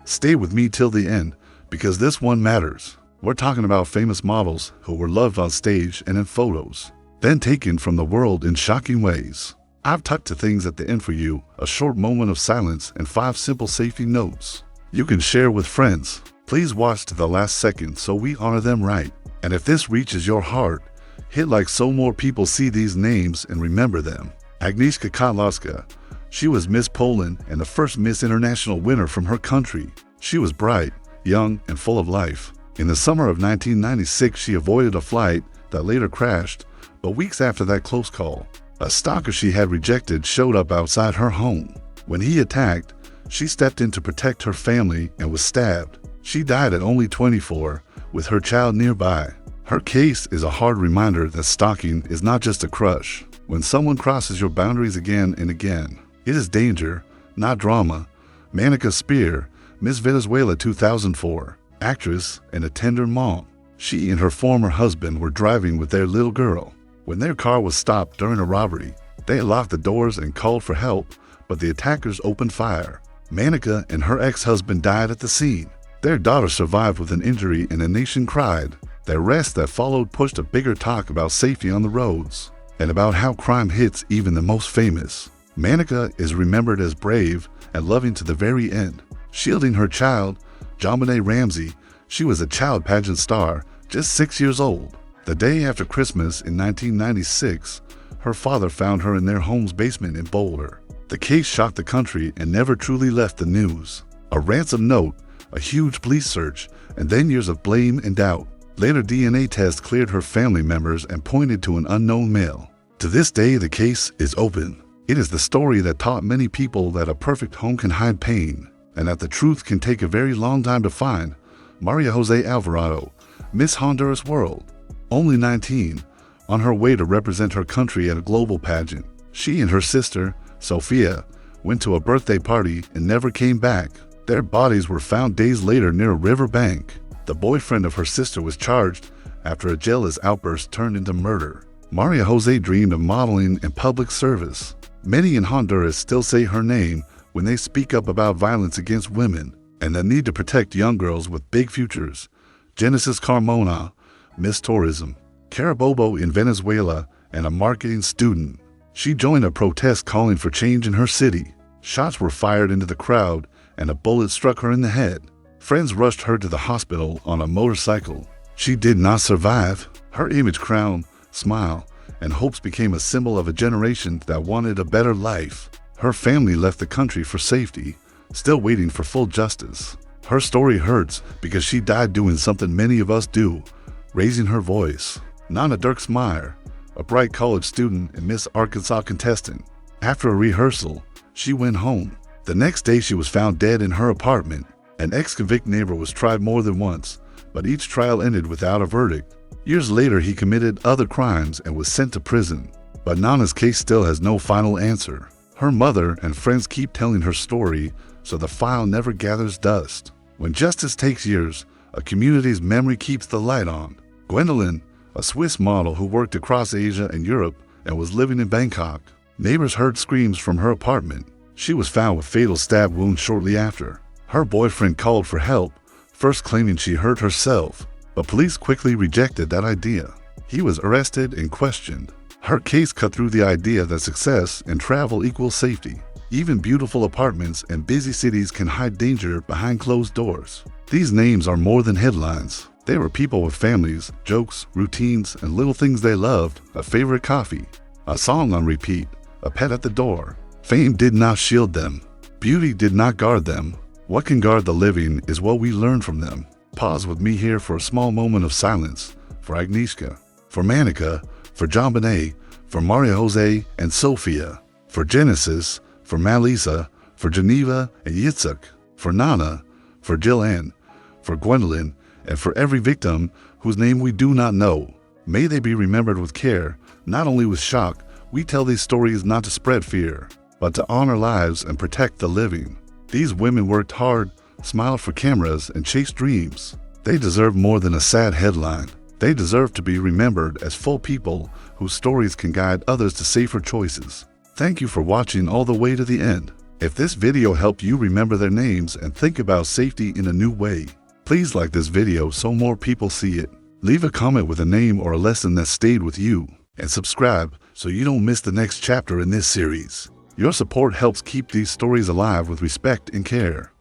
Stay with me till the end, because this one matters. We're talking about famous models who were loved on stage and in photos, then taken from the world in shocking ways. I've tucked to things at the end for you, a short moment of silence and 5 simple safety notes you can share with friends. Please watch to the last second so we honor them right. And if this reaches your heart, hit like so more people see these names and remember them. Agnieszka Kotlarska. She was Miss Poland and the first Miss International winner from her country. She was bright, young, and full of life. In the summer of 1996, she avoided a flight that later crashed, but weeks after that close call, a stalker she had rejected showed up outside her home. When he attacked, she stepped in to protect her family and was stabbed. She died at only 24, with her child nearby. Her case is a hard reminder that stalking is not just a crush. When someone crosses your boundaries again and again, it is danger, not drama. Manica Spear, Miss Venezuela 2004, actress and a tender mom. She and her former husband were driving with their little girl. When their car was stopped during a robbery, they locked the doors and called for help, but the attackers opened fire. Manica and her ex-husband died at the scene. Their daughter survived with an injury and the nation cried. The arrest that followed pushed a bigger talk about safety on the roads and about how crime hits even the most famous. Manica is remembered as brave and loving to the very end, shielding her child, JonBenet Ramsey. She was a child pageant star, just 6 years old. The day after Christmas in 1996, her father found her in their home's basement in Boulder. The case shocked the country and never truly left the news. A ransom note, a huge police search, and then years of blame and doubt. Later DNA tests cleared her family members and pointed to an unknown male. To this day, the case is open. It is the story that taught many people that a perfect home can hide pain, and that the truth can take a very long time to find. Maria Jose Alvarado, Miss Honduras World. Only 19, on her way to represent her country at a global pageant. She and her sister, Sophia, went to a birthday party and never came back. Their bodies were found days later near a river bank. The boyfriend of her sister was charged after a jealous outburst turned into murder. Maria Jose dreamed of modeling and public service. Many in Honduras still say her name when they speak up about violence against women and the need to protect young girls with big futures. Genesis Carmona, Miss Tourism. Carabobo in Venezuela and a marketing student. She joined a protest calling for change in her city. Shots were fired into the crowd and a bullet struck her in the head. Friends rushed her to the hospital on a motorcycle. She did not survive. Her image, crown, smile, and hopes became a symbol of a generation that wanted a better life. Her family left the country for safety, still waiting for full justice. Her story hurts because she died doing something many of us do, raising her voice. Nana Dirksmeyer, a bright college student and Miss Arkansas contestant. After a rehearsal, she went home. The next day she was found dead in her apartment. An ex-convict neighbor was tried more than once, but each trial ended without a verdict. Years later, he committed other crimes and was sent to prison. But Nana's case still has no final answer. Her mother and friends keep telling her story, so the file never gathers dust. When justice takes years, a community's memory keeps the light on. Gwendolyn, a Swiss model who worked across Asia and Europe and was living in Bangkok. Neighbors heard screams from her apartment. She was found with fatal stab wounds shortly after. Her boyfriend called for help, first claiming she hurt herself, but police quickly rejected that idea. He was arrested and questioned. Her case cut through the idea that success and travel equals safety. Even beautiful apartments and busy cities can hide danger behind closed doors. These names are more than headlines. They were people with families, jokes, routines, and little things they loved, a favorite coffee, a song on repeat, a pet at the door. Fame did not shield them. Beauty did not guard them. What can guard the living is what we learn from them. Pause with me here for a small moment of silence for Agnieszka, for Manica, for JonBenet, for Maria Jose and Sophia, for Genesis, for Malisa, for Geneva and Yitzhak, for Nana, for Jill-Ann, for Gwendolyn, and for every victim whose name we do not know. May they be remembered with care, not only with shock. We tell these stories not to spread fear, but to honor lives and protect the living. These women worked hard, smiled for cameras, and chased dreams. They deserve more than a sad headline. They deserve to be remembered as full people whose stories can guide others to safer choices. Thank you for watching all the way to the end. If this video helped you remember their names and think about safety in a new way, please like this video so more people see it. Leave a comment with a name or a lesson that stayed with you, and subscribe so you don't miss the next chapter in this series. Your support helps keep these stories alive with respect and care.